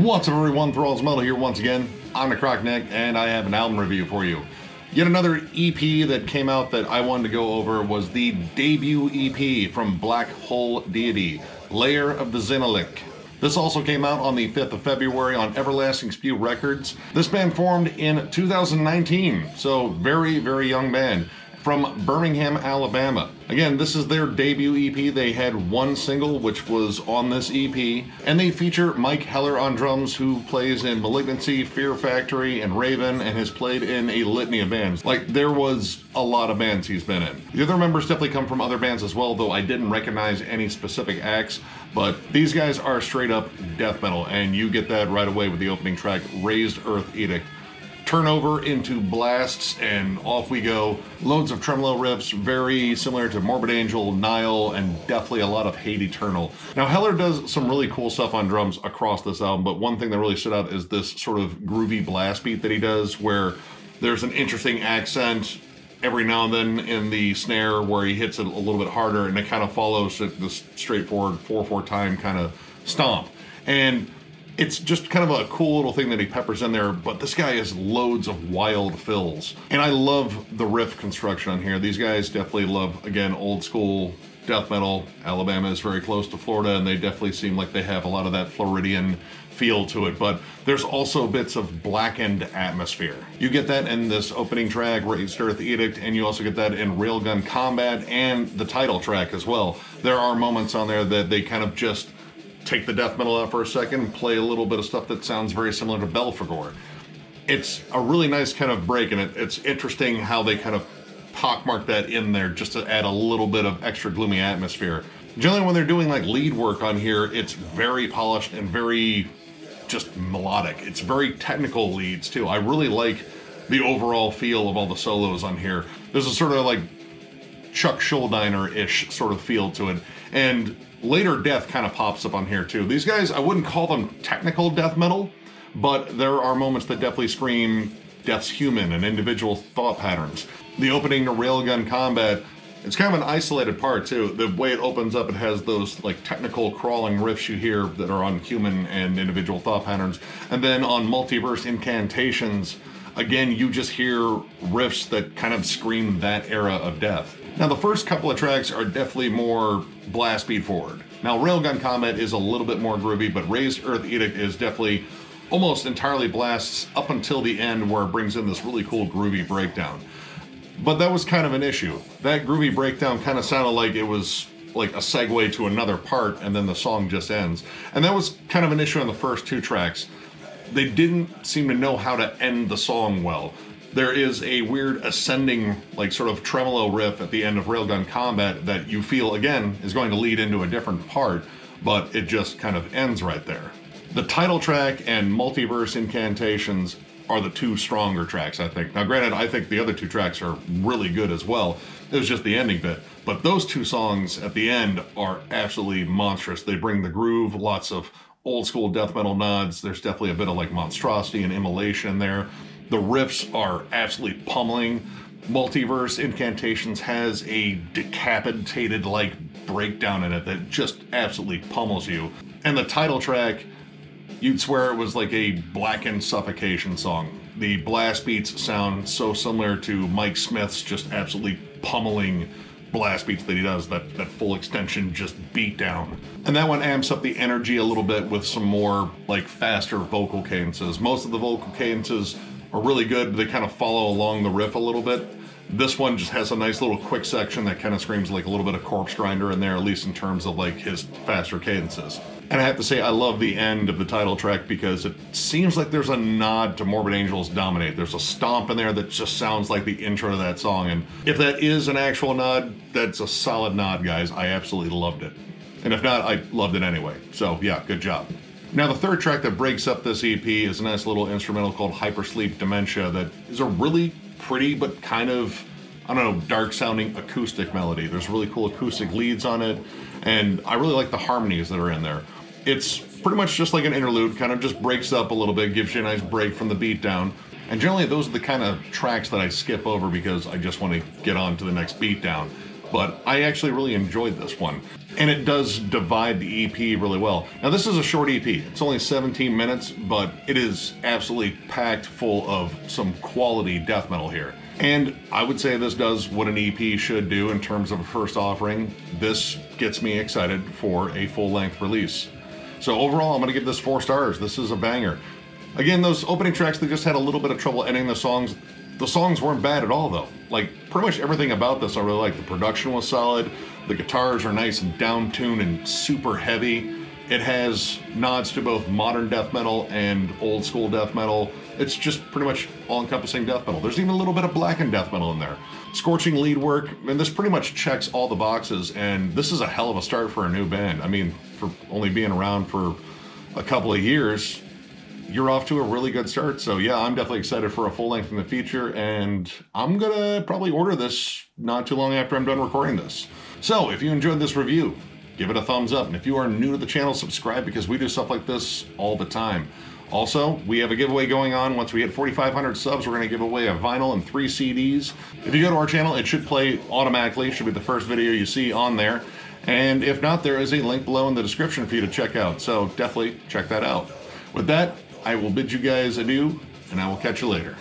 What's up everyone, Thralls here once again. I'm the Crockneck and I have an album review for you. Yet another EP that came out that I wanted to go over was the debut EP from Black Hole Deity, Lair of the Xenolich. This also came out on the 5th of February on Everlasting Spew Records. This band formed in 2019, so very, very young band. From Birmingham, Alabama. Again, this is their debut EP. They had one single, which was on this EP, and they feature Mike Heller on drums, who plays in Malignancy, Fear Factory, and Raven, and has played in a litany of bands. Like, there was a lot of bands he's been in. The other members definitely come from other bands as well, though I didn't recognize any specific acts, but these guys are straight up death metal, and you get that right away with the opening track, Raised Earth Edict. Turn over into blasts and off we go. Loads of tremolo riffs, very similar to Morbid Angel, Nile, and definitely a lot of Hate Eternal. Now Heller does some really cool stuff on drums across this album, but one thing that really stood out is this sort of groovy blast beat that he does, where there's an interesting accent every now and then in the snare where he hits it a little bit harder, and it kind of follows this straightforward 4/4 time kind of stomp. And it's just kind of a cool little thing that he peppers in there, but this guy has loads of wild fills. And I love the riff construction on here. These guys definitely love, again, old school death metal. Alabama is very close to Florida, and they definitely seem like they have a lot of that Floridian feel to it, but there's also bits of blackened atmosphere. You get that in this opening track, Raised Earth Edict, and you also get that in Railgun Combat and the title track as well. There are moments on there that they kind of just take the death metal out for a second, play a little bit of stuff that sounds very similar to Belphegor. It's a really nice kind of break, and it's interesting how they kind of pockmark that in there just to add a little bit of extra gloomy atmosphere. Generally when they're doing like lead work on here, it's very polished and very just melodic. It's very technical leads too. I really like the overall feel of all the solos on here. There's a sort of like Chuck Schuldiner-ish sort of feel to it, and later death kind of pops up on here too. These guys, I wouldn't call them technical death metal, but there are moments that definitely scream death's human and individual thought patterns. The opening to Railgun Combat, it's kind of an isolated part too. The way it opens up, it has those like technical crawling riffs you hear that are on human and individual thought patterns. And then on Multiverse Incantations, again, you just hear riffs that kind of scream that era of death. Now the first couple of tracks are definitely more blast beat forward. Now Railgun Combat is a little bit more groovy, but Raised Earth Edict is definitely almost entirely blasts up until the end, where it brings in this really cool groovy breakdown. But that was kind of an issue. That groovy breakdown kind of sounded like it was like a segue to another part, and then the song just ends. And that was kind of an issue on the first two tracks. They didn't seem to know how to end the song well. There is a weird ascending, like sort of tremolo riff at the end of Railgun Combat that you feel, again, is going to lead into a different part, but it just kind of ends right there. The title track and Multiverse Incantations are the two stronger tracks, I think. Now granted, I think the other two tracks are really good as well. It was just the ending bit. But those two songs at the end are absolutely monstrous. They bring the groove, lots of old school death metal nods. There's definitely a bit of like monstrosity and immolation there. The riffs are absolutely pummeling. Multiverse Incantations has a decapitated like breakdown in it that just absolutely pummels you. And the title track, you'd swear it was like a Blackened Suffocation song. The blast beats sound so similar to Mike Smith's just absolutely pummeling blast beats that he does, that full extension just beat down. And that one amps up the energy a little bit with some more like faster vocal cadences. Most of the vocal cadences are really good, but they kind of follow along the riff a little bit. This one just has a nice little quick section that kind of screams like a little bit of Corpse Grinder in there, at least in terms of like his faster cadences. And I have to say, I love the end of the title track because it seems like there's a nod to Morbid Angel's Dominate. There's a stomp in there that just sounds like the intro to that song. And if that is an actual nod, that's a solid nod, guys. I absolutely loved it. And if not, I loved it anyway. So yeah, good job. Now the third track that breaks up this EP is a nice little instrumental called Hypersleep Dementia that is a really pretty but kind of, I don't know, dark sounding acoustic melody. There's really cool acoustic leads on it, and I really like the harmonies that are in there. It's pretty much just like an interlude, kind of just breaks up a little bit, gives you a nice break from the beat down. And generally those are the kind of tracks that I skip over because I just want to get on to the next beat down. but I actually really enjoyed this one. And it does divide the EP really well. Now this is a short EP, it's only 17 minutes, but it is absolutely packed full of some quality death metal here. And I would say this does what an EP should do in terms of a first offering. This gets me excited for a full-length release. So overall, I'm gonna give this 4 stars. This is a banger. Again, those opening tracks, they just had a little bit of trouble ending the songs. The songs weren't bad at all though. Like pretty much everything about this I really like. The production was solid. The guitars are nice and down-tuned and super heavy. It has nods to both modern death metal and old school death metal. It's just pretty much all-encompassing death metal. There's even a little bit of blackened death metal in there. Scorching lead work, and this pretty much checks all the boxes, and this is a hell of a start for a new band. I mean, for only being around for a couple of years, you're off to a really good start. So yeah, I'm definitely excited for a full length in the future, and I'm gonna probably order this not too long after I'm done recording this. So if you enjoyed this review, give it a thumbs up. And if you are new to the channel, subscribe, because we do stuff like this all the time. Also, we have a giveaway going on. Once we hit 4,500 subs, we're gonna give away a vinyl and 3 CDs. If you go to our channel, it should play automatically. It should be the first video you see on there. And if not, there is a link below in the description for you to check out. So definitely check that out. With that, I will bid you guys adieu, and I will catch you later.